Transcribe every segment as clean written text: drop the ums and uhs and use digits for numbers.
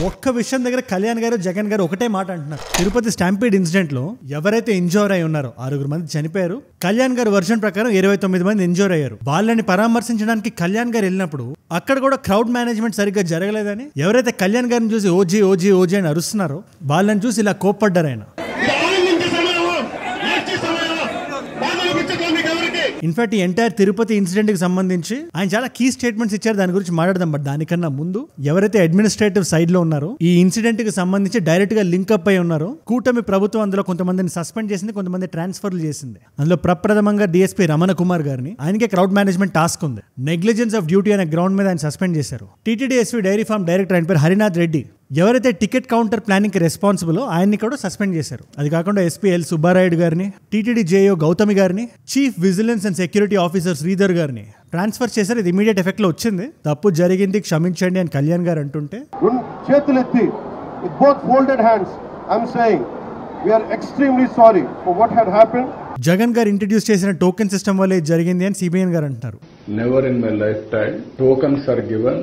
ఒక్క విషయం దగ్గర కళ్యాణ్ గారు జగన్ గారు ఒకటే మాట అంటున్నారు. తిరుపతి స్టాంపీడ్ ఇన్సిడెంట్ లో ఎవరైతే ఇంజూర్ అయి ఉన్నారో 6 మంది చనిపోయారు. కళ్యాణ్ గారు వర్షన్ ప్రకారం 29 మంది ఇంజూర్ అయ్యారు. వాళ్ళని పరామర్శించడానికి కళ్యాణ్ గారు వెళ్ళినప్పుడు అక్కడ కూడా క్రౌడ్ మేనేజ్మెంట్ సరిగ్గా జరగలేదని ఎవరైతే కళ్యాణ్ గారిని చూసి ఓజీ ఓజీ ఓజీ అని అరుస్తున్నారో వాళ్ళని చూసి ఇలా కోప్పడ్డారు ఆయన. ఇన్ఫాక్ట్ ఈ ఎంటైర్ తిరుపతి ఇన్సిడెంట్ కి సంబంధించి ఆయన చాలా కీ స్టేట్మెంట్స్ ఇచ్చారు. దాని గురించి మాట్లాడదాం. బట్ దానికన్నా ముందు ఎవరైతే అడ్మినిస్ట్రేటివ్ సైడ్ లో ఉన్నారో ఈ ఇన్సిడెంట్ కి సంబంధించి డైరెక్ట్ గా లింక్అప్ అయి ఉన్నారో కూటమి ప్రభుత్వం అందులో కొంతమందిని సస్పెండ్ చేసింది, కొంతమంది ట్రాన్స్ఫర్లు చేసింది. అందులో ప్రప్రథమంగా డిఎస్పీ రమణ కుమార్ గారిని, ఆయనకే క్రౌడ్ మేనేజ్మెంట్ టాస్క్ ఉంది. నెగ్లిజెన్స్ ఆఫ్ డ్యూటీ అనే గ్రౌండ్ మీద ఆయన సస్పెండ్ చేశారు. TTD SV dairy farm director ఆయన పేరు హరినాథ్ రెడ్డి, ఎవరైతే టికెట్ కౌంటర్ ప్లానింగ్ కి రెస్పాన్సిబుల్ ఆయన్ని కూడా సస్పెండ్ చేశారు. అది కాకుండా ఎస్పీ ఎల్ సుబ్బారాయుడు గారిని, టీటీడీ జేఓ గౌతమి గారిని, chief vigilance and security officer Sridhar గారిని ట్రాన్స్ఫర్ చేశారు. ఇది ఇమీడియట్ ఎఫెక్ట్ లో వచ్చింది. తప్పు జరిగింది, క్షమించండి అని కళ్యాణ్ గారు అంటుంటే చేతులెత్తి with both folded hands I'm saying we are extremely sorry for what had happened. Jagan గారు ఇంట్రడ్యూస్ చేసిన టోకెన్ సిస్టమ్ వల్లే జరిగింది అని సిబిఎన్ గారు అంటున్నారు. Never in my lifetime tokens are given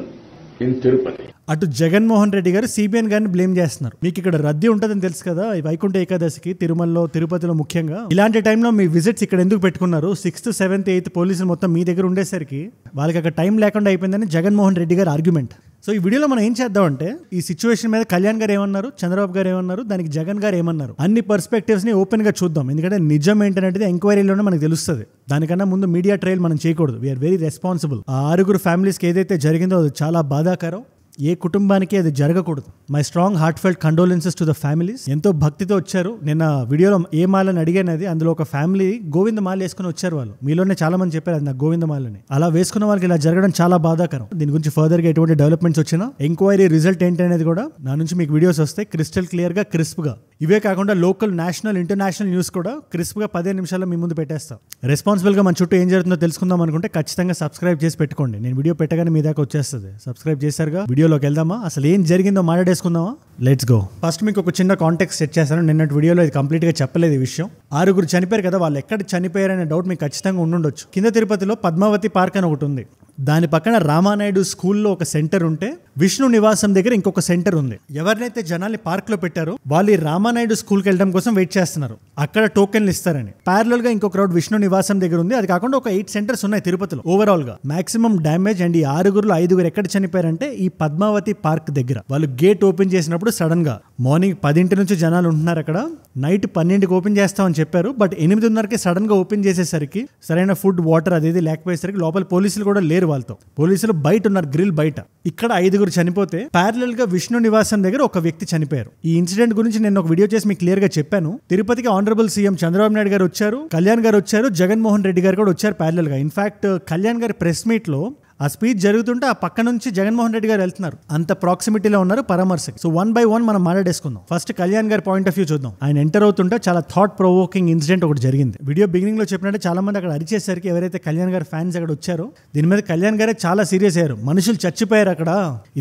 in Tirupati. అటు జగన్మోహన్ రెడ్డి గారు సిబిఎన్ గారిని బ్లేమ్ చేస్తున్నారు. మీకు ఇక్కడ రద్దీ ఉంటుందని తెలుసు కదా వైకుంఠ ఏకాదశికి తిరుమలలో తిరుపతిలో ముఖ్యంగా. ఇలాంటి టైంలో మీ విజిట్స్ ఇక్కడ ఎందుకు పెట్టుకున్నారు? 6th, 7th, 8th పోలీసులు మొత్తం మీ దగ్గర ఉండేసరికి వాళ్ళకి అక్కడ టైం లేకుండా అయిపోయిందని జగన్మోహన్ రెడ్డి గారు ఆర్గ్యుమెంట్. సో ఈ వీడియోలో మనం ఏం చేద్దామంటే ఈ సిచ్యువేషన్ మీద కళ్యాణ్ గారు ఏమన్నారు, చంద్రబాబు గారు ఏమన్నారు, దానికి జగన్ గారు ఏమన్నారు, అన్ని పర్స్పెక్టివ్స్ ని ఓపెన్ గా చూద్దాం. ఎందుకంటే నిజం ఏంటనేది ఎంక్వైరీలోనే మనకు తెలుస్తుంది. దానికన్నా ముందు మీడియా ట్రయల్ మనం చేయకూడదు. We are very responsible. ఆ 6 ఫ్యామిలీస్కి ఏదైతే జరిగిందో అది చాలా బాధాకరం. ఏ కుటుంబానికి అది జరగకూడదు. My strong heart felt condolences to the families. ఎంతో భక్తితో వచ్చారు. నిన్న వీడియోలో ఏ మాలని అడిగానది, అందులో ఒక ఫ్యామిలీ గోవింద మాల వేసుకుని వచ్చారు. వాళ్ళు మీలోనే చాలా మంది చెప్పారు అది నాకు గోవింద మాలని. అలా వేసుకున్న వాళ్ళకి ఇలా జరగడం చాలా బాధాకరం. దీని గురించి ఫర్దర్ గా ఎటువంటి డెవలప్మెంట్స్ వచ్చినా ఎంక్వైరీ రిజల్ట్ ఏంటి అనేది కూడా నా నుంచి మీకు వీడియోస్ వస్తాయి క్రిస్టల్ క్లియర్ గా, క్రిస్ప్ గా. ఇవే కాకుండా లోకల్, నేషనల్, ఇంటర్నేషనల్ న్యూస్ కూడా క్రిస్ప్ గా 15 నిమిషాల్లో మీ ముందు పెట్టేస్తాం. రెస్పాన్సిబుల్ గా మన చుట్టూ ఏం జరుగుతుందో తెలుసుకుందాం అనుకుంటే ఖచ్చితంగా సబ్స్క్రైబ్ చేసి పెట్టుకోండి. నేను వీడియో పెట్టగానే మీ దాకా వచ్చేస్తుంది. సబ్స్క్రైబ్ చేశారుగా. వీడియోలోకి వెళ్దామా? అసలు ఏం జరిగిందో మాట్లాడేసుకుందామా? Let's go. ఫస్ట్ మీకు ఒక చిన్న కాంటెక్స్ట్ సెట్ చేశాను. నిన్నటి వీడియోలో ఇది కంప్లీట్ గా చెప్పలేదు ఈ విషయం. 6 చనిపోయారు కదా, వాళ్ళు ఎక్కడ చనిపోయారనే డౌట్ మీకు ఖచ్చితంగా ఉండుండొచ్చు. కింద తిరుపతిలో పద్మావతి పార్క్ అని ఒకటి ఉంది. దాని పక్కన రామానాయుడు స్కూల్లో ఒక సెంటర్ ఉంటే విష్ణు నివాసం దగ్గర ఇంకొక సెంటర్ ఉంది. ఎవరినైతే జనాల్ని పార్క్ లో పెట్టారో వాళ్ళు ఈ రామానాయుడు స్కూల్కి వెళ్ళడం కోసం వెయిట్ చేస్తున్నారు. అక్కడ టోకెన్లు ఇస్తారని. ప్యారలల్ గా ఇంకో క్రౌడ్ విష్ణు నివాసం దగ్గర ఉంది. అది కాకుండా ఒక 8 సెంటర్స్ ఉన్నాయి తిరుపతిలో ఓవరాల్ గా. Maximum damage. అండ్ ఈ 6లో 5 ఎక్కడ చనిపోయారంటే ఈ పద్మావతి పార్క్ దగ్గర. వాళ్ళు గేట్ ఓపెన్ చేసినప్పుడు సడన్ గా మార్నింగ్ 10 నుంచి జనాలు ఉంటున్నారు అక్కడ. నైట్ 12కి ఓపెన్ చేస్తామని చెప్పారు. బట్ 8:30కి సడన్ గా ఓపెన్ చేసేసరికి సరైన ఫుడ్, వాటర్ అదేది లేకపోయేసరికి లోపల పోలీసులు కూడా లేరు. వాళ్ళతో పోలీసులు బయట ఉన్నారు, గ్రిల్ బయట. ఇక్కడ 5 చనిపోతే ప్యారలల్ గా విష్ణు నివాసం దగ్గర ఒక వ్యక్తి చనిపోయారు. ఈ ఇన్సిడెంట్ గురించి నేను ఒక వీడియో చేసి మీకు క్లియర్ గా చెప్పాను. తిరుపతికి ఆనరబుల్ సీఎం చంద్రబాబు నాయుడు గారు వచ్చారు, కళ్యాణ్ గారు వచ్చారు, జగన్మోహన్ రెడ్డి గారు కూడా వచ్చారు ప్యారలల్ గా. ఇన్ఫాక్ట్ కళ్యాణ్ గారి ప్రెస్ మీట్ లో ఆ స్పీచ్ జరుగుతుంటే ఆ పక్క నుంచి జగన్మోహన్ రెడ్డి గారు వెళ్తున్నారు. అంత ప్రాక్సిమిటీలో ఉన్నారు పరామర్శకి. సో 1 by 1 మనం మాట్లాడేసుకుందాం. ఫస్ట్ కళ్యాణ్ గారి పాయింట్ ఆఫ్ వ్యూ చూద్దాం. ఆయన ఎంటర్ అవుతుంటే చాలా థాట్ ప్రొవోకింగ్ ఇన్సిడెంట్ ఒకటి జరిగింది. వీడియో బిగినింగ్ లో చెప్పినట్టు చాలా మంది అక్కడ అరిచేసరికి ఎవరైతే కళ్యాణ్ గారి ఫ్యాన్స్ అక్కడ వచ్చారో దీని మీద కళ్యాణ్ గారే చాలా సీరియస్ అయ్యారు. మనుషులు చచ్చిపోయారు అక్కడ,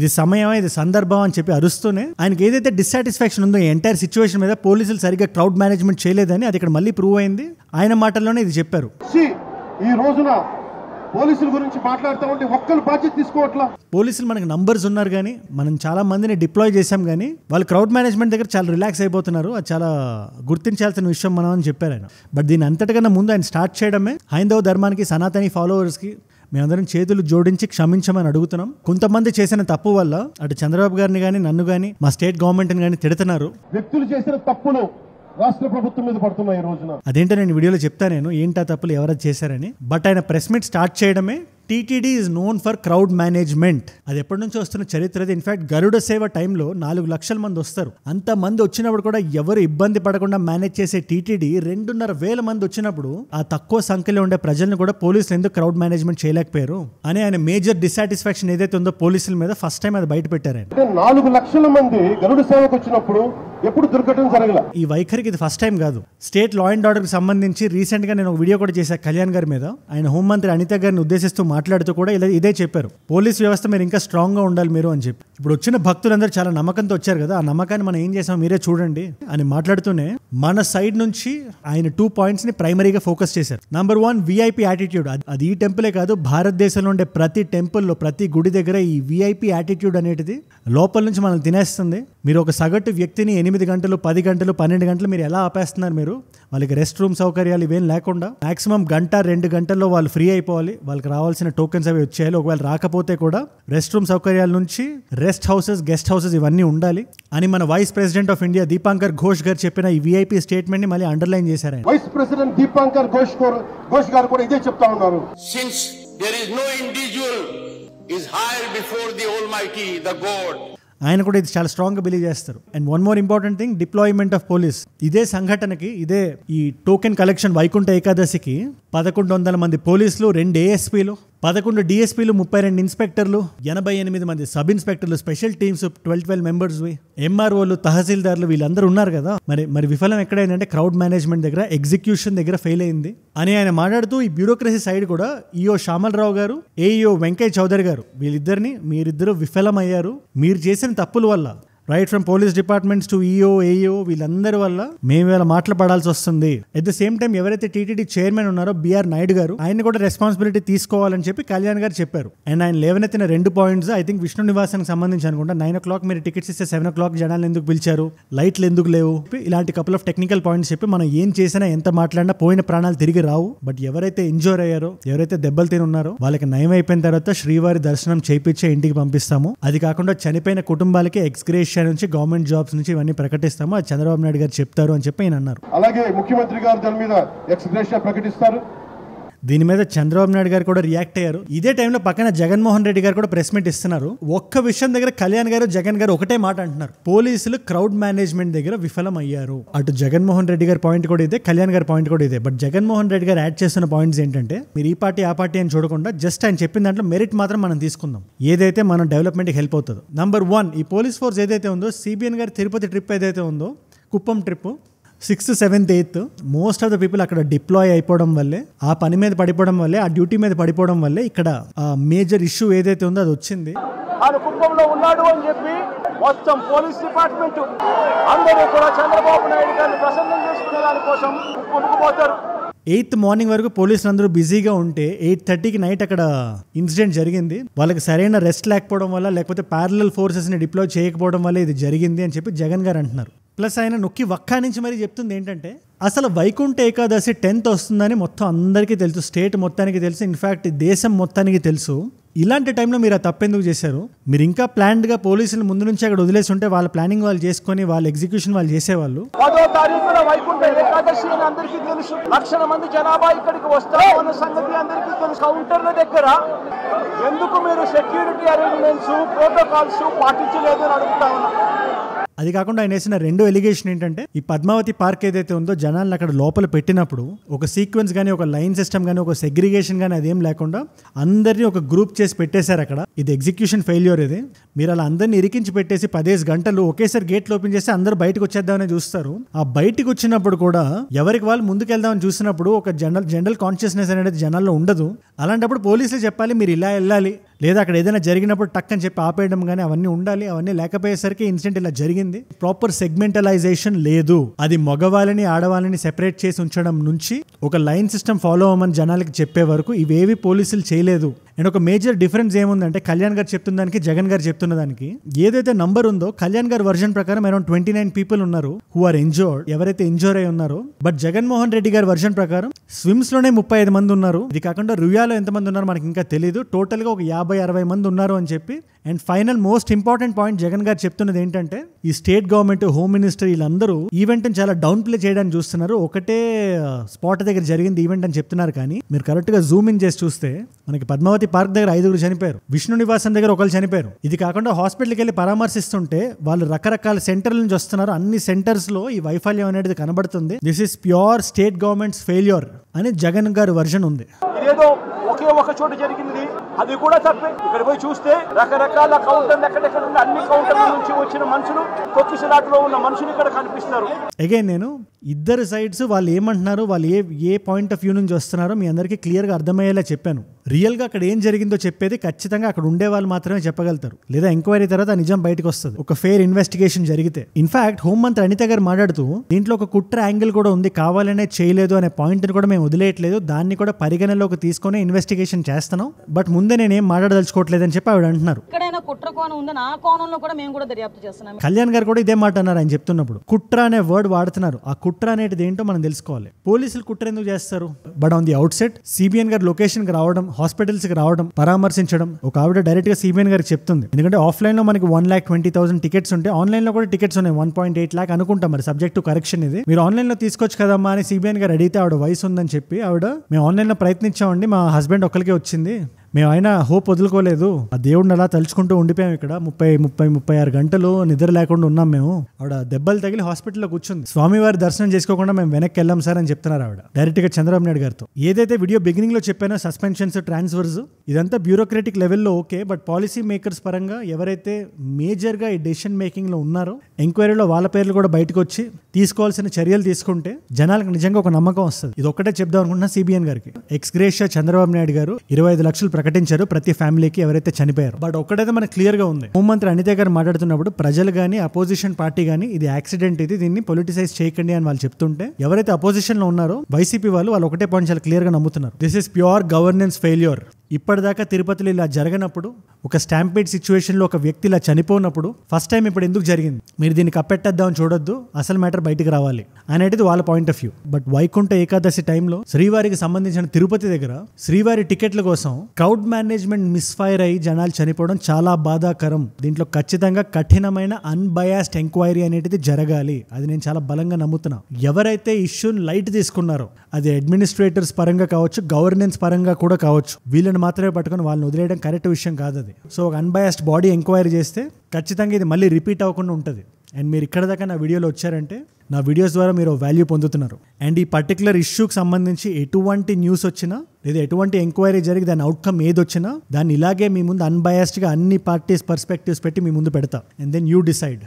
ఇది సమయం, ఇది సందర్భం అని చెప్పి అరుస్తూనే ఆయనకి ఏదైతే డిస్సాటిస్ఫాక్షన్ ఉందో ఈ ఎంటైర్ సిచ్యువేషన్ మీద పోలీసులు సరిగ్గా క్రౌడ్ మేనేజ్మెంట్ చేయలేదని అది ఇక్కడ మళ్ళీ ప్రూవ్ అయింది. ఆయన మాటల్లోనే ఇది చెప్పారు. ఈ రోజున పోలీసుల గురించి మాట్లాడుతూ ఉంటే ఒక్కరు బాధ్యత తీసుకోవట్లా. పోలీసులు మనకి నంబర్స్ ఉన్నారు కానీ మనం చాలా మందిని డిప్లాయ్ చేశాం కానీ వాళ్ళు క్రౌడ్ మేనేజ్మెంట్ దగ్గర చాలా రిలాక్స్ అయిపోతున్నారు. అది చాలా గుర్తించాల్సిన విషయం మనం అని చెప్పారు ఆయన. బట్ దీని అంతటికన్నా ముందు ఆయన స్టార్ట్ చేయడమే హైందవ ధర్మానికి, సనాతని ఫాలోవర్స్కి మేమందరం చేతులు జోడించి క్షమించమని అడుగుతున్నాం. కొంతమంది చేసిన తప్పు వల్ల అటు చంద్రబాబు గారిని కానీ, నన్ను కానీ, మా స్టేట్ గవర్నమెంట్ని కానీ తిడుతున్నారు. వ్యక్తులు చేసిన తప్పులు రాష్ట్ర ప్రభుత్వం మీద పడుతున్నాయి ఈ రోజున. అదేంటో నేను వీడియోలో చెప్తా నేను ఏంటా తప్పులు ఎవరైనా చేశారని. బట్ ఆయన ప్రెస్ మీట్ స్టార్ట్ చేయడమే TTD is known for crowd management. అది ఎప్పటి నుంచి వస్తున్న చరిత్ర. ఇన్ఫాక్ట్ గరుడ సేవ టైంలో 4 లక్షల మంది వస్తారు. అంత మంది వచ్చినప్పుడు కూడా ఎవరు ఇబ్బంది పడకుండా మేనేజ్ చేసే టీటీడీ 2,500 మంది వచ్చినప్పుడు ఆ తక్కువ సంఖ్యలో ఉండే ప్రజలను కూడా పోలీసులు ఎందుకు క్రౌడ్ మేనేజ్మెంట్ చేయలేకపోయారు అని ఆయన మేజర్ డిసాటిస్ఫాక్షన్ ఏదైతే ఉందో పోలీసుల మీద ఫస్ట్ టైం అది బయట పెట్టారు. 4 లక్షల మంది గరుడ సేవకు వచ్చినప్పుడు ఎప్పుడు దుర్ఘటన జరగల. ఈ వైఖరికి ఇది ఫస్ట్ టైం కాదు. స్టేట్ లా అండ్ ఆర్డర్ కి సంబంధించి రీసెంట్ గా నేను ఒక వీడియో కూడా చేశాను కళ్యాణ్ గారి మీద. ఆయన హోంమంత్రి అనిత గారిని ఉద్దేశిస్తూ మాట్లాడుతూ కూడా ఇదే చెప్పారు, పోలీస్ వ్యవస్థ మీరు ఇంకా స్ట్రాంగ్ గా ఉండాలి మీరు అని చెప్పి. ఇప్పుడు వచ్చిన భక్తులందరూ చాలా నమ్మకంతో వచ్చారు కదా, ఆ నమ్మకాన్ని మనం ఏం చేసాం మీరే చూడండి అని మాట్లాడుతూనే మన సైడ్ నుంచి ఆయన 2 పాయింట్స్ ని ప్రైమరీగా ఫోకస్ చేశారు. Number 1 VIP attitude. అది ఈ టెంపులే కాదు, భారతదేశంలో ఉండే ప్రతి టెంపుల్లో ప్రతి గుడి దగ్గర ఈ విఐపి యాటిట్యూడ్ అనేది లోపల నుంచి మనల్ని తినేస్తుంది. మీరు ఒక సగటు వ్యక్తిని 8 గంటలు 10 గంటలు 12 గంటలు మీరు ఎలా ఆపేస్తున్నారు? మీరు వాళ్ళకి రెస్ట్ రూమ్ సౌకర్యాలు ఇవేం లేకుండా మాక్సిమం 1-2 గంటల్లో వాళ్ళు ఫ్రీ అయిపోవాలి, వాళ్ళకి రావాల్సిన టోకెన్స్ అవి వచ్చేయాలి. ఒకవేళ రాకపోతే కూడా రెస్ట్ రూమ్ సౌకర్యాల నుంచి రెస్ట్ హౌసెస్, గెస్ట్ హౌసెస్ ఇవన్నీ ఉండాలి అని మన vice president of India Dipankar Ghosh garu చెప్పిన ఈ విఐపి స్టేట్మెంట్ ని మళ్ళీ అండర్లైన్ చేశారు. వైస్ ప్రెసిడెంట్ దీపాంకర్ ఘోష్ గారు కూడా ఇదే చెప్తా ఉన్నారు. Since there is no individual is higher before the Almighty, the God. ఆయన కూడా ఇది చాలా స్ట్రాంగ్ గా బిలీవ్ చేస్తారు. And one more important thing, deployment of police. ఇదే సంఘటనకి, ఇదే ఈ టోకెన్ కలెక్షన్ వైకుంఠ ఏకాదశికి 1100 మంది పోలీసులు, 2 ASPలు, 11 DSPలు, 32 ఇన్స్పెక్టర్లు, 88 మంది సబ్ ఇన్స్పెక్టర్లు, స్పెషల్ టీమ్స్ 12 మెంబర్స్, MROలు, తహసీల్దార్లు వీళ్ళందరూ ఉన్నారు కదా. మరి విఫలం ఎక్కడైందంటే క్రౌడ్ మేనేజ్మెంట్ దగ్గర, ఎగ్జిక్యూషన్ దగ్గర ఫెయిల్ అయింది అని ఆయన మాట్లాడుతూ ఈ బ్యూరోక్రసీ సైడ్ కూడా ఈఓ శ్యామలరావు గారు, AEO వెంకయ్య చౌదరి గారు వీళ్ళిద్దరిని మీరిద్దరూ విఫలమయ్యారు మీరు చేసిన తప్పుల వల్ల. Right from police departments to EO, AEO వీళ్ళందరి వల్ల మేము ఇలా మాట్లాడాల్సి వస్తుంది. అట్ ద సేమ్ టైం ఎవరైతే టీటీడీ చైర్మన్ ఉన్నారో BR నాయుడు గారు, ఆయన కూడా రెస్పాన్సిబిలిటీ తీసుకోవాలని చెప్పి కళ్యాణ్ గారు చెప్పారు. అండ్ ఆయన లేవనెత్తిన 2 పాయింట్స్ ఐ థింక్ విష్ణు నివాసానికి సంబంధించి అనుకుంటా. 9 o'clock మీరు టికెట్స్ ఇస్తే 7 o'clock జనాలు ఎందుకు పిలిచారు, లైట్లు ఎందుకు లేవు, ఇలాంటి కపుల్ ఆఫ్ టెక్నికల్ పాయింట్స్ చెప్పి మనం ఏం చేసినా ఎంత మాట్లాడినా పోయిన ప్రాణాలు తిరిగి రావు. బట్ ఎవరైతే ఇంజూర్ అయ్యారో, ఎవరైతే దెబ్బలు తిని ఉన్నారో వాళ్ళకి నయం అయిపోయిన తర్వాత శ్రీవారి దర్శనం చేయించే ఇంటికి పంపిస్తాము. అది కాకుండా చనిపోయిన కుటుంబాలకి ఎక్స్గ్రేషియా నుంచి, గవర్నమెంట్ జాబ్స్ నుంచి ఇవన్నీ ప్రకటిస్తాము, అది చంద్రబాబు నాయుడు గారు చెప్తారు అని చెప్పి ఆయన అన్నారు. అలాగే ముఖ్యమంత్రి గారు దాని మీద ఎక్స్గ్రేషియా ప్రకటిస్తారు. దీని మీద చంద్రబాబు నాయుడు గారు కూడా రియాక్ట్ అయ్యారు. ఇదే టైంలో పక్కన జగన్మోహన్ రెడ్డి గారు కూడా ప్రెస్ మీట్ ఇస్తున్నారు. ఒక్క విషయం దగ్గర కళ్యాణ్ గారు, జగన్ గారు ఒకటే మాట అంటున్నారు, పోలీసులు క్రౌడ్ మేనేజ్మెంట్ దగ్గర విఫలం అయ్యారు. అటు జగన్మోహన్ రెడ్డి గారి పాయింట్ కూడా ఇదే, కళ్యాణ్ గారి పాయింట్ కూడా ఇదే. బట్ జగన్మోహన్ రెడ్డి గారు యాడ్ చేస్తున్న పాయింట్స్ ఏంటంటే, మీరు ఈ పార్టీ ఆ పార్టీ అని చూడకుండా జస్ట్ ఆయన చెప్పిన దాంట్లో మెరిట్ మాత్రం మనం తీసుకుందాం, ఏదైతే మన డెవలప్మెంట్కి హెల్ప్ అవుతుందో. నంబర్ 1 ఈ పోలీస్ ఫోర్స్ ఏదైతే ఉందో, CBN గారి తిరుపతి ట్రిప్ ఏదైతే ఉందో, Kuppam trip 6th, 7th, 8th most of the people అక్కడ డిప్లాయ్ అయిపోవడం వల్లే, ఆ పని మీద పడిపోవడం వల్లే, ఆ డ్యూటీ మీద పడిపోవడం వల్లే ఇక్కడ మేజర్ ఇష్యూ ఏదైతే ఉందో అది వచ్చింది. ఆయన కుప్పంలో ఉన్నాడు అని చెప్పి మొత్తం పోలీస్ డిపార్ట్మెంట్ అందరూ కూడా చంద్రబాబు నాయుడు గారిని ప్రసన్నం చేసుకునే దానికోసం కుప్పంకు పోతారు. 8th మార్నింగ్ వరకు పోలీసులు అందరూ బిజీగా ఉంటే 8:30కి నైట్ అక్కడ ఇన్సిడెంట్ జరిగింది. వాళ్ళకి సరైన రెస్ట్ లేకపోవడం వల్ల, లేకపోతే ప్యారలల్ ఫోర్సెస్ ని డిప్లాయ్ చేయకపోవడం వల్ల ఇది జరిగింది అని చెప్పి జగన్ గారు అంటున్నారు. ప్లస్ ఆయన నొక్కి వక్కా నుంచి మరి చెప్తుంది ఏంటంటే, అసలు వైకుంఠ ఏకాదశి 10th వస్తుందని మొత్తం అందరికీ తెలుసు, స్టేట్ మొత్తానికి తెలుసు, ఇన్ఫాక్ట్ దేశం మొత్తానికి తెలుసు. ఇలాంటి టైంలో మీరు ఆ తప్పెందుకు చేశారు? మీరు ఇంకా ప్లాన్డ్గా పోలీసులు ముందు నుంచి అక్కడ వదిలేసి ఉంటే వాళ్ళ ప్లానింగ్ వాళ్ళు చేసుకొని వాళ్ళ ఎగ్జిక్యూషన్ వాళ్ళు చేసేవాళ్ళు. 10వ తారీఖున వైకుంఠ ఏకాదశి అని అందరికీ తెలుసు. లక్షల మంది జనాభా ఇక్కడికి వస్తారు అన్న సంగతి అందరికీ తెలుసు. కౌంటర్ల దగ్గర ఎందుకు మీరు సెక్యూరిటీ అరేంజ్మెంట్స్, ప్రోటోకాల్స్ పాటించలేదు అని అడుగుతా ఉన్నా. అది కాకుండా ఆయన వేసిన 2 ఎలిగేషన్ ఏంటంటే, ఈ పద్మావతి పార్క్ ఏదైతే ఉందో జనాలను అక్కడ లోపల పెట్టినప్పుడు ఒక సీక్వెన్స్ కానీ, ఒక లైన్ సిస్టమ్ కానీ, ఒక సెగ్రిగేషన్ కానీ అదేం లేకుండా అందరినీ ఒక గ్రూప్ చేసి పెట్టేశారు అక్కడ. ఇది ఎగ్జిక్యూషన్ ఫెయిల్యూర్. ఇది మీరు అలా అందరినీ ఇరికించి పెట్టేసి 15 గంటలు ఒకేసారి గేట్లు ఓపెన్ చేసి అందరూ బయటకు వచ్చేద్దామని చూస్తారు. ఆ బయటకు వచ్చినప్పుడు కూడా ఎవరికి వాళ్ళు ముందుకెళ్దామని చూసినప్పుడు ఒక జనరల్ కాన్షియస్నెస్ అనేది జనాల్లో ఉండదు. అలాంటప్పుడు పోలీసులు చెప్పాలి మీరు ఇలా వెళ్ళాలి, లేదా అక్కడ ఏదైనా జరిగినప్పుడు టక్ అని చెప్పి ఆపేయడం కానీ అవన్నీ ఉండాలి. అవన్నీ లేకపోయేసరికి ఇన్సిడెంట్ ఇలా జరిగింది. ప్రాపర్ సెగ్మెంటలైజేషన్ లేదు. అది మగవాళ్ళని ఆడవాళ్ళని సెపరేట్ చేసి ఉంచడం నుంచి ఒక లైన్ సిస్టమ్ ఫాలో అవ్వమని జనాలకి చెప్పే వరకు ఇవేవి పోలీసులు చేయలేదు. అండ్ ఒక మేజర్ డిఫరెన్స్ ఏముందంటే, కళ్యాణ్ గారు చెప్తున్న దానికి జగన్ గారు చెప్తున్న దానికి ఏదైతే నంబర్ ఉందో, కళ్యాణ్ గారి వర్జన్ ప్రకారం అరౌండ్ 29 పీపుల్ ఉన్నారు హూ ఆర్ ఇంజోర్డ్, ఎవరైతే ఇంజోర్ అయి ఉన్నారో. బట్ జగన్మోహన్ రెడ్డి గారి వర్జన్ ప్రకారం స్విమ్స్ లోనే 35 మంది ఉన్నారు. ఇది కాకుండా రుయాలో ఎంతమంది ఉన్నారు మనకి ఇంకా తెలియదు. టోటల్ గా ఒక 50-60 మంది ఉన్నారు అని చెప్పి. And final most important point Jagan గారు చెప్తున్నది ఏంటంటే, ఈ స్టేట్ గవర్నమెంట్, హోమ్ మినిస్టర్ వీళ్ళందరూ ఈవెంట్ చాలా డౌన్ ప్లే చేయడానికి చూస్తున్నారు. ఒకటే స్పాట్ దగ్గర జరిగింది ఈవెంట్ అని చెప్తున్నారు. కానీ మీరు కరెక్ట్ గా జూమ్ ఇన్ చేసి చూస్తే మనకి పద్మావతి పార్క్ దగ్గర 5 చనిపోయారు, విష్ణు నివాసం దగ్గర 1 చనిపోయారు. ఇది కాకుండా హాస్పిటల్కి వెళ్ళి పరామర్శిస్తుంటే వాళ్ళు రకరకాల సెంటర్ల నుంచి వస్తున్నారు. అన్ని సెంటర్స్ లో ఈ వైఫల్యం అనేది కనబడుతుంది. This is pure state governments failure అని జగన్ గారి వర్జన్ ఉంది. ఇదేదో ఒకే ఒక చోట జరిగింది, అది కూడా తప్పే. ఇక్కడ పోయి చూస్తే రకరకాల కౌంటర్లు ఎక్కడెక్కడ ఉన్న అన్ని కౌంటర్ల నుంచి వచ్చిన మనుషులు, తొక్కిసలాట్లో ఉన్న మనుషులు ఇక్కడ కనిపిస్తున్నారు. అగైన్ నేను ఇద్దరు సైడ్స్ వాళ్ళు ఏమంటున్నారు, వాళ్ళు ఏ పాయింట్ ఆఫ్ వ్యూ నుంచి వస్తున్నారో మీ అందరికీ క్లియర్గా అర్థమయ్యేలా చెప్పాను. రియల్గా అక్కడ ఏం జరిగిందో చెప్పేది ఖచ్చితంగా అక్కడ ఉండే వాళ్ళు మాత్రమే చెప్పగలుగుతారు, లేదా ఎంక్వైరీ తర్వాత నిజం బయటకు వస్తుంది, ఒక ఫెయిర్ ఇన్వెస్టిగేషన్ జరిగితే. ఇన్ఫాక్ట్ హోంమంత్రి అనిత గారు మాట్లాడుతూ దీంట్లో ఒక కుట్ర యాంగిల్ కూడా ఉంది, కావాలనే చేయలేదు అనే పాయింట్ని కూడా మేము వదిలేయట్లేదు, దాన్ని కూడా పరిగణలోకి తీసుకొని ఇన్వెస్టిగేషన్ చేస్తున్నాం, బట్ ముందే నేనేం మాట్లాడదలుచుకోవట్లేదని చెప్పి ఆవిడ అంటున్నారు. ఎక్కడైనా కుట్ర కోణం ఉందని ఆ కోణంలో కూడా మేము కూడా దర్యాప్తు చేస్తున్నాం. కళ్యాణ్ గారు కూడా ఇదే మాట అన్నారు ఆయన చెప్తున్నప్పుడు. కుట్ర అనే వర్డ్ వాడుతున్నారు, ఆ కుట్ర అనేది ఏంటో మనం తెలుసుకోవాలి. పోలీసులు కుట్ర ఎందుకు చేస్తారు? But on the out set CBN గారు లొకేషన్ కి రావడం, హాస్పిటల్స్ కి రావడం, పరామర్శించడం, ఒక ఆవిడ డైరెక్ట్ గా సిబిఎన్ గారికి చెప్తుంది. ఎందుకంటే ఆఫ్లైన్ లో మనకి 1,20,000 టికెట్స్ ఉంటే ఆన్లైన్ లో కూడా టికెట్స్ ఉన్నాయి 1.8 lakh అనుకుంటాం. మరి సబ్జెక్ట్ టు కరెక్షన్ ఇది. మీరు ఆన్లైన్ లో తీసుకోవచ్చు కదమ్మా అని సిబిఎన్ గారు అడిగితే ఆవిడ వయసు ఉందని చెప్పి ఆవిడ మేము ఆన్లైన్ లో ప్రయత్నించామండి, మా హస్బెండ్ ఒక్కరికే వచ్చింది, మేము అయినా హోప్ వదులుకోలేదు, ఆ దేవుడిని అలా తలుచుకుంటూ ఉండిపోయాం, ఇక్కడ 36 గంటలు నిద్ర లేకుండా ఉన్నాం మేము. ఆవిడ దెబ్బలు తగిలి హాస్పిటల్లో కూర్చుంది. స్వామివారి దర్శనం చేసుకోకుండా మేము వెనక్కి వెళ్ళాం సార్ అని చెప్తున్నారు ఆవిడ డైరెక్ట్ గా చంద్రబాబు నాయుడు గారితో. ఏదైతే వీడియో బిగినింగ్ లో చెప్పానో సస్పెన్షన్స్, ట్రాన్స్ఫర్స్ ఇదంతా బ్యూరోక్రటిక్ లెవెల్లో ఓకే, బట్ పాలసీ మేకర్స్ పరంగా ఎవరైతే మేజర్ గా ఈ డెసిషన్ మేకింగ్ లో ఉన్నారో ఎంక్వైరీలో వాళ్ళ పేర్లు కూడా బయటకు వచ్చి తీసుకోవాల్సిన చర్యలు తీసుకుంటే జనాలకు నిజంగా ఒక నమ్మకం వస్తుంది. ఇది ఒక్కటే చెప్దాం అనుకుంటున్నా సిబిఎన్ గారికి. ఎక్స్గ్రేషియా చంద్రబాబు నాయుడు గారు 25 లక్షలు ప్రకటించారు ప్రతి ఫ్యామిలీకి ఎవరైతే చనిపోయారు. బట్ ఒక్కటైతే మనకు క్లియర్ గా ఉంది, హోంమంత్రి అనిత గారు మాట్లాడుతున్నప్పుడు ప్రజలు గానీ అపోజిషన్ పార్టీ గానీ ఇది యాక్సిడెంట్, ఇది దీన్ని పొలిటిసైజ్ చేయకండి అని వాళ్ళు చెప్తుంటే ఎవరైతే అపోజిషన్ లో ఉన్నారో వైసీపీ వాళ్ళు ఒకటే పాయింట్ చాలా క్లియర్ గా నమ్ముతున్నారు, this is pure governance failure. ఇప్పటిదాకా తిరుపతిలో ఇలా జరగనప్పుడు, ఒక స్టాంపేడ్ సిచ్యువేషన్ లో ఒక వ్యక్తి ఇలా చనిపోయినప్పుడు ఫస్ట్ టైం ఇప్పుడు ఎందుకు జరిగింది, మీరు దీన్ని కప్పెట్టేద్దామని చూడొద్దు, అసలు మ్యాటర్ బయటకు రావాలి అనేది వాళ్ళ point of view. But Vaikuntha Ekadashi టైంలో శ్రీవారికి సంబంధించిన తిరుపతి దగ్గర శ్రీవారి టికెట్ల కోసం క్రౌడ్ మేనేజ్మెంట్ మిస్ఫైర్ అయ్యి జనాలు చనిపోవడం చాలా బాధాకరం. దీంట్లో ఖచ్చితంగా కఠినమైన అన్బయాస్డ్ ఎంక్వైరీ అనేది జరగాలి, అది నేను చాలా బలంగా నమ్ముతున్నా. ఎవరైతే ఇష్యూని లైట్ తీసుకున్నారో, అది అడ్మినిస్ట్రేటర్స్ పరంగా కావచ్చు, గవర్నెన్స్ పరంగా కూడా కావచ్చు, వీళ్ళని మాత్రమే పట్టుకొని వాళ్ళని వదిలేయడం కరెక్ట్ విషయం కాదు అది. సో ఒక అన్బయాస్డ్ బాడీ ఎంక్వైరీ చేస్తే ఖచ్చితంగా ఇది మళ్ళీ రిపీట్ అవ్వకుండా ఉంటుంది. అండ్ మీరు ఇక్కడ దాకా నా వీడియోలో వచ్చారంటే నా వీడియోస్ ద్వారా మీరు వాల్యూ పొందుతున్నారు. అండ్ ఈ పర్టికులర్ ఇష్యూకి సంబంధించి ఎటువంటి న్యూస్ వచ్చినా లేదా ఎటువంటి ఎంక్వైరీ జరిగి దాని అవుట్కమ్ ఏది వచ్చినా దాన్ని ఇలాగే మీ ముందు అన్బయాస్డ్గా అన్ని పార్టీస్ పర్స్పెక్టివ్స్ పెట్టి మీ ముందు పెడతా. And then you decide.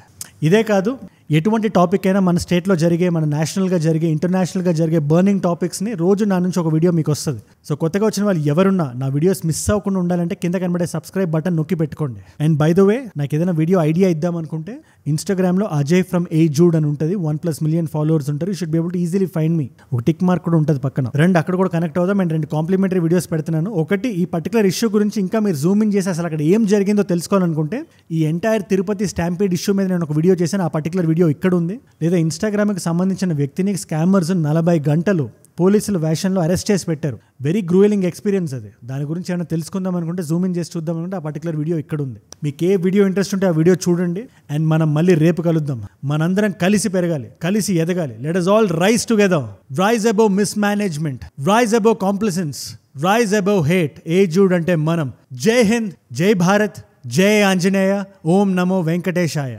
ఇదే కాదు, ఎటువంటి టాపిక్ అయినా మన స్టేట్లో జరిగే, మన నేషనల్గా జరిగే, ఇంటర్నేషనల్గా జరిగే బర్నింగ్ టాపిక్స్ని రోజు నా నుంచి ఒక వీడియో మీకు వస్తుంది. సో కొత్తగా వచ్చిన వాళ్ళు ఎవరున్నా నా వీడియోస్ మిస్ అవ్వకుండా ఉండాలంటే కింద కనబడే సబ్స్క్రైబ్ బటన్ నొక్కి పెట్టుకోండి. అండ్ బై ద వే, నాకు ఏదైనా వీడియో ఐడియా ఇద్దాం అనుకుంటే ఇన్స్టాగ్రామ్లో అజయ్ ఫ్రమ్ ఏజూడ్ అని ఉంటుంది, 1+ million ఫాలోవర్స్ ఉంటారు. You should be able to easily find me. ఒక టిక్ మార్క్ కూడా ఉంటుంది పక్కన, రెండు అక్కడ కూడా కనెక్ట్ అవుదాం. అండ్ 2 కాంప్లిమెంటరీ వీడియోస్ పెడుతున్నాను. ఒకటి ఈ పర్టికులర్ ఇష్యూ గురించి ఇంకా మీరు జూమ్ ఇన్ చేసి అసలు అక్కడ ఏం జరిగిందో తెలుసుకోవాలనుకుంటే ఈ ఎంటైర్ తిరుపతి స్టాంపీడ్ ఇష్యూ మీద నేను ఒక వీడియో చేశాను. ఆ పర్టికులర్ వీడియో ఇక్కడ ఉంది. లేదా ఇన్స్టాగ్రామ్కి సంబంధించిన వ్యక్తిని స్కామర్స్ 40 గంటలు పోలీసుల వేషంలో అరెస్ట్ చేసి పెట్టారు. వెరీ గ్రూయలింగ్ ఎక్స్పీరియన్స్ అది. దాని గురించి ఏమైనా తెలుసుకుందాం అనుకుంటే, జూమ్ ఇన్ చేసి చూద్దాం అనుకుంటే ఆ పర్టికులర్ వీడియో ఇక్కడ ఉంది. మీకు ఏ వీడియో ఇంట్రెస్ట్ ఉంటే ఆ వీడియో చూడండి. అండ్ మనం మళ్ళీ రేపు కలుద్దాం. మనందరం కలిసి పెరగాలి, కలిసి ఎదగాలి. Let us all rise together. Rise above mismanagement. Rise above complacence. Rise above hate. ఏజూడ్ అంటే మనం. జై హింద్, జై భారత్, జై ఆంజనేయ, ఓం నమో వెంకటేశాయ.